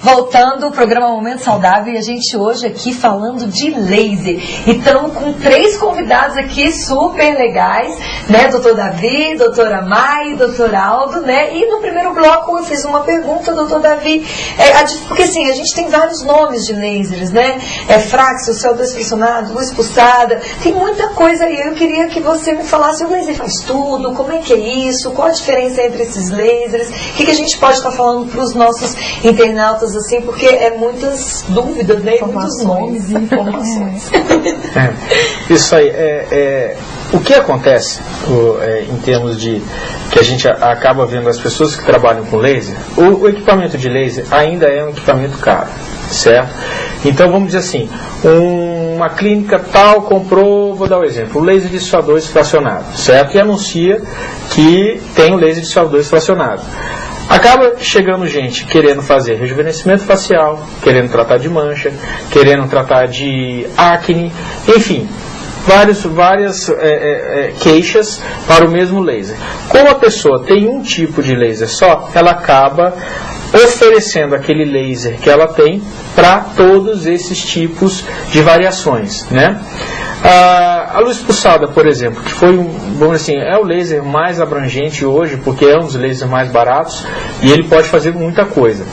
Voltando ao programa Momento Saudável, e a gente hoje aqui falando de laser. E estamos com 3 convidados aqui super legais, né? Doutor Davi, doutora Mai, doutor Aldo, né? E no primeiro bloco eu fiz uma pergunta, doutor Davi, porque assim, a gente tem vários nomes de lasers, né? Fraxel, CO2 fracionado, luz pulsada, tem muita coisa aí. Eu queria que você me falasse, o laser faz tudo, como é que é isso, qual a diferença entre esses lasers, o que a gente pode estar falando para os nossos internautas, assim, porque muitas dúvidas, né? Muitos nomes e informações. Isso aí. O que acontece em termos de que a gente acaba vendo as pessoas que trabalham com laser, o equipamento de laser ainda é um equipamento caro, certo? Então vamos dizer assim, uma clínica tal comprou, vou dar um exemplo, o laser de CO2 fracionado, certo? E anuncia que tem o laser de CO2 fracionado. Acaba chegando gente querendo fazer rejuvenescimento facial, querendo tratar de mancha, querendo tratar de acne, enfim, várias queixas para o mesmo laser. Como a pessoa tem um tipo de laser só, ela acaba oferecendo aquele laser que ela tem para todos esses tipos de variações, né? A luz pulsada, por exemplo, que foi vamos dizer assim, é o laser mais abrangente hoje, porque é um dos lasers mais baratos e ele pode fazer muita coisa.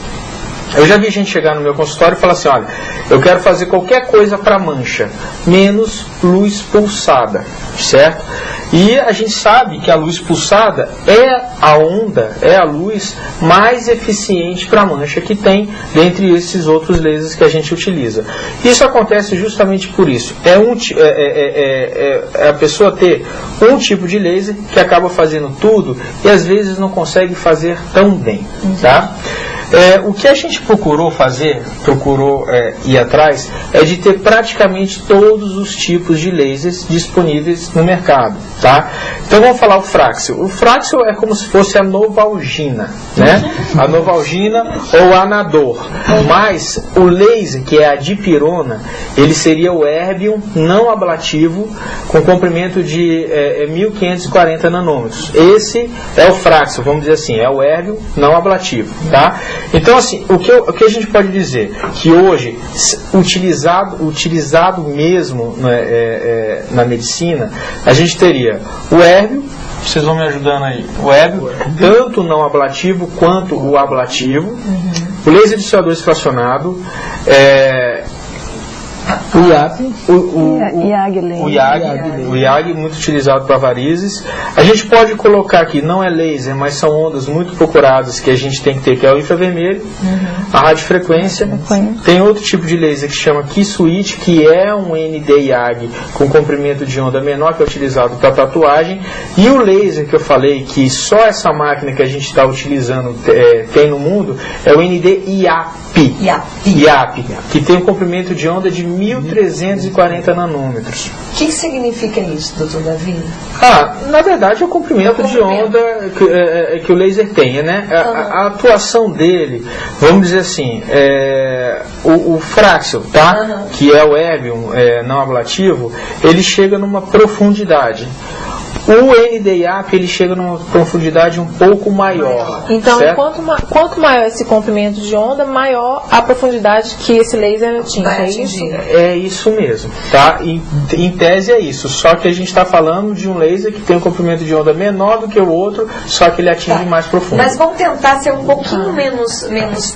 Eu já vi gente chegar no meu consultório e falar assim, olha, eu quero fazer qualquer coisa para mancha, menos luz pulsada, certo? E a gente sabe que a luz pulsada é a onda, é a luz mais eficiente para mancha que tem dentre esses outros lasers que a gente utiliza. Isso acontece justamente por isso. A pessoa ter um tipo de laser que acaba fazendo tudo e às vezes não consegue fazer tão bem, tá? O que a gente procurou ir atrás, é de ter praticamente todos os tipos de lasers disponíveis no mercado, tá? Então vamos falar o Fraxel. O Fraxel é como se fosse a Novalgina, né? A Novalgina ou a Anador. Mas o laser, que é a dipirona, ele seria o erbium não ablativo com comprimento de 1540 nanômetros. Esse é o Fraxel, vamos dizer assim, é o erbium não ablativo, tá? Então, assim, o que a gente pode dizer? Que hoje, utilizado mesmo na medicina, a gente teria o erbium, vocês vão me ajudando aí, o erbium, tanto o não ablativo quanto o ablativo, o laser de CO2 fracionado, o IAG, muito utilizado para varizes. A gente pode colocar aqui, não é laser, mas são ondas muito procuradas que a gente tem que ter, que é o infravermelho, a radiofrequência. Tem outro tipo de laser que se chama Key Switch, que é um ND-IAG com comprimento de onda menor, que é utilizado para tatuagem. E o laser que eu falei, que só essa máquina que a gente está utilizando tem no mundo, é o ND-IAP, que tem um comprimento de onda de 1340 nanômetros. O que significa isso, doutor Davi? Na verdade é o comprimento de onda que o laser tem, né? A atuação dele, vamos dizer assim, o Fraxel, tá? Que é o erbium não ablativo, ele chega numa profundidade. O ND-IAP, ele chega numa profundidade um pouco maior. Então, quanto maior esse comprimento de onda, maior a profundidade que esse laser atinge. É isso? É isso mesmo, tá? Em tese é isso. Só que a gente está falando de um laser que tem um comprimento de onda menor do que o outro, só que ele atinge mais profundo. Mas vamos tentar ser um pouquinho menos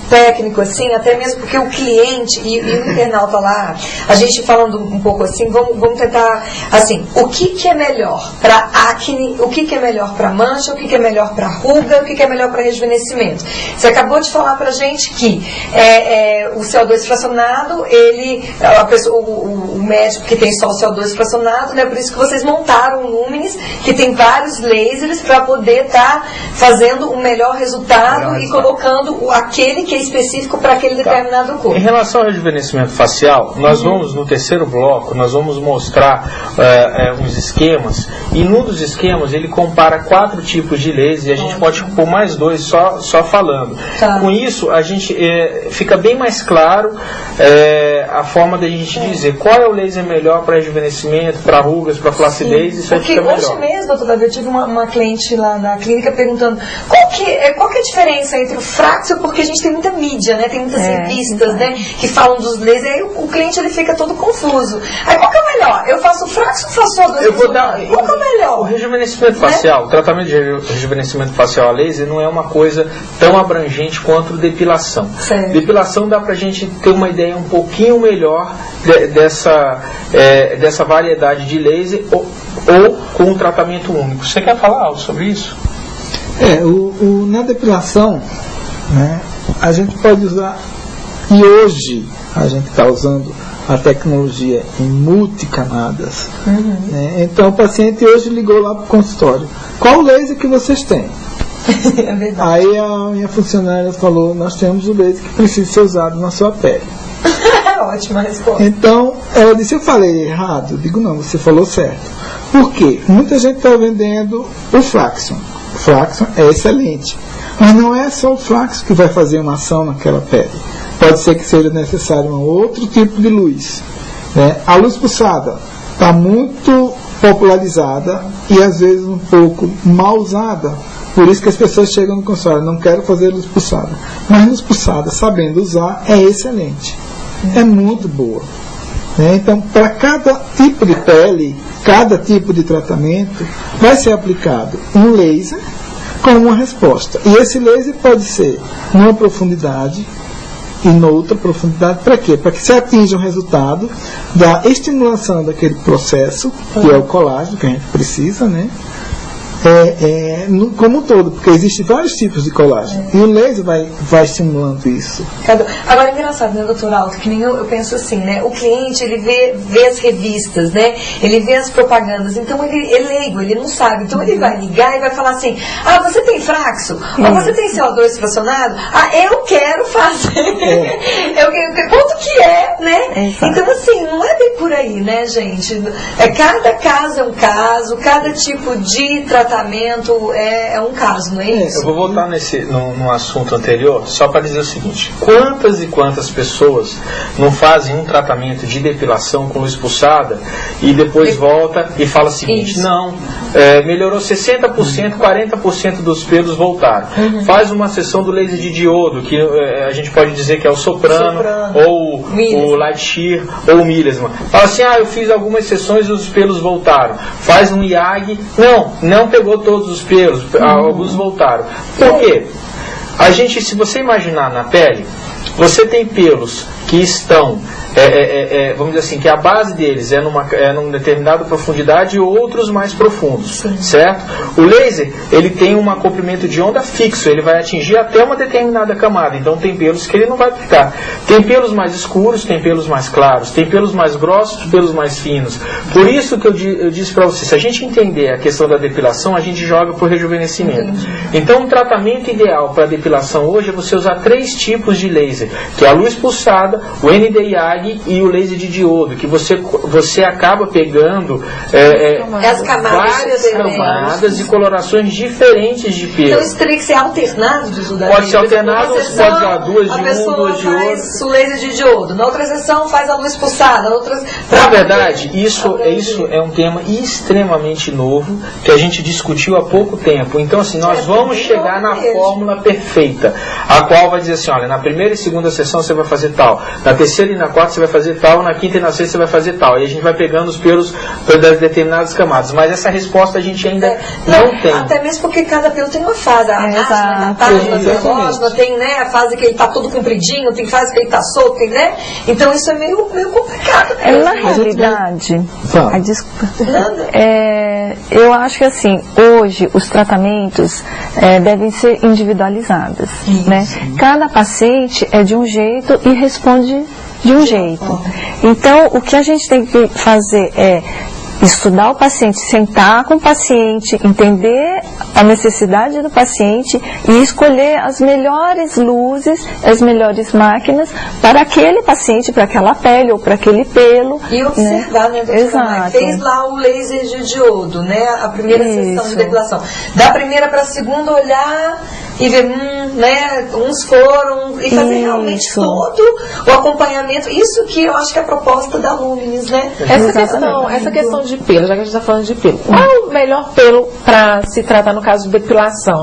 técnico, assim, até mesmo porque o cliente e o internauta lá, a gente falando um pouco assim, vamos tentar, assim, o que é melhor para acne, o que é melhor para mancha, o que é melhor para ruga, o que é melhor para rejuvenescimento. Você acabou de falar para a gente que o CO2 fracionado, o médico que tem só o CO2 fracionado, né, por isso que vocês montaram o Luminis, que tem vários lasers para poder estar fazendo o melhor resultado e colocando aquele que é específico para aquele determinado corpo. Em relação ao rejuvenescimento facial, nós vamos, no terceiro bloco, nós vamos mostrar uns esquemas, e num dos dos esquemas, ele compara 4 tipos de laser, e a gente pode pôr mais 2 só falando. Tá. Com isso, a gente fica bem mais claro a forma da gente dizer qual é o laser melhor para rejuvenescimento, para rugas, para flacidez. Isso aí fica melhor. Porque hoje mesmo, doutor Davi, eu tive uma cliente lá na clínica perguntando qual que é a diferença entre o Fraxel, porque a gente tem muita mídia, né? Tem muitas revistas, né, que falam dos lasers, aí o cliente ele fica todo confuso. Aí qual que é o melhor? Eu faço o Fraxel ou faço a dois? Qual que é o melhor? O rejuvenescimento facial, o tratamento de rejuvenescimento facial a laser não é uma coisa tão abrangente quanto depilação. Certo. Depilação dá pra gente ter uma ideia um pouquinho melhor dessa variedade de laser ou com um tratamento único. Você quer falar algo sobre isso? Na depilação, né, a gente pode usar, e hoje a gente está usando a tecnologia em multicamadas. Né? Então o paciente hoje ligou lá para o consultório: qual laser que vocês têm? É verdade. Aí a minha funcionária falou: nós temos o laser que precisa ser usado na sua pele. Ótima resposta. Então ela disse: eu falei errado? Eu digo: não, você falou certo. Por quê? Muita gente está vendendo o Fraxel. O Fraxel é excelente, mas não é só o Fraxel que vai fazer uma ação naquela pele. Pode ser que seja necessário um outro tipo de luz, né? A luz pulsada está muito popularizada e às vezes um pouco mal usada. Por isso que as pessoas chegam no consultório: não quero fazer luz pulsada. Mas luz pulsada, sabendo usar, é excelente. É muito boa. Né? Então, para cada tipo de pele, cada tipo de tratamento, vai ser aplicado um laser com uma resposta. E esse laser pode ser numa profundidade e noutra profundidade. Para quê? Para que se atinja o resultado da estimulação daquele processo, que é o colágeno que a gente precisa, né? Como um todo, porque existem vários tipos de colágeno. E o laser vai estimulando isso. Agora é engraçado, né, doutor Alto, que nem eu penso assim, né? O cliente, ele vê as revistas, né? Ele vê as propagandas, então ele é leigo, ele não sabe. Então ele vai ligar e vai falar assim: ah, você tem Fraxel? Ou você tem CO2 fracionado? Ah, eu quero fazer. Quanto que é, né? Então assim, não é bem por aí, né, gente? Cada caso é um caso, cada tipo de tratamento é um caso, não é isso? Eu vou voltar num assunto anterior, só para dizer o seguinte: quantas e quantas pessoas não fazem um tratamento de depilação com luz pulsada e depois volta e fala o seguinte: isso. Não, melhorou 60%, 40% dos pelos voltaram. Faz uma sessão do laser de diodo, que a gente pode dizer que é o soprano. Ou o light shear, ou o milesma. Fala assim: eu fiz algumas sessões e os pelos voltaram. Faz um IAG, não pegou todos os pelos, alguns voltaram. Por quê? Se você imaginar na pele, você tem pelos que estão, vamos dizer assim, que a base deles é numa determinada profundidade e outros mais profundos, certo? O laser, ele tem um comprimento de onda fixo, ele vai atingir até uma determinada camada, então tem pelos que ele não vai ficar. Tem pelos mais escuros, tem pelos mais claros, tem pelos mais grossos, pelos mais finos. Por isso que eu disse para você, se a gente entender a questão da depilação, a gente joga para o rejuvenescimento. Então, um tratamento ideal para depilação hoje é você usar 3 tipos de laser, que é a luz pulsada, o Nd:YAG e o laser de diodo, que você acaba pegando as várias camadas e colorações diferentes de pelo. Então isso teria que ser alternado de uso da Pode ser alternado, você pode usar 2 de um, 2 de outro. Faz o laser de diodo, na outra sessão faz a luz pulsada, Na verdade, isso é um tema extremamente novo, que a gente discutiu há pouco tempo. Então, assim, nós vamos chegar na fórmula perfeita, a qual vai dizer assim: olha, na primeira e segunda sessão você vai fazer tal, na terceira e na quarta você vai fazer tal, na quinta e na sexta você vai fazer tal. E a gente vai pegando os pelos das determinadas camadas. Mas essa resposta a gente ainda não tem. Até mesmo porque cada pelo tem uma fase. A página tem, né, a fase que ele está todo compridinho, tem fase que ele está solto, tem, né? Então isso é meio complicado. Na realidade, eu acho que assim, hoje os tratamentos devem ser individualizados, né? Cada paciente é de um jeito e responde de um jeito. Então, o que a gente tem que fazer é estudar o paciente, sentar com o paciente, entender a necessidade do paciente e escolher as melhores luzes, as melhores máquinas para aquele paciente, para aquela pele ou para aquele pelo. E observar, né, doutora? Exato. Fez lá o laser de diodo, né, a primeira sessão de depilação. Da primeira para a segunda olhar e ver, né, uns foram, e fazer realmente todo o acompanhamento. Isso que eu acho que é a proposta da Lumenis, né? Essa questão de pelo, já que a gente está falando de pelo, qual é o melhor pelo para se tratar no caso de depilação, né?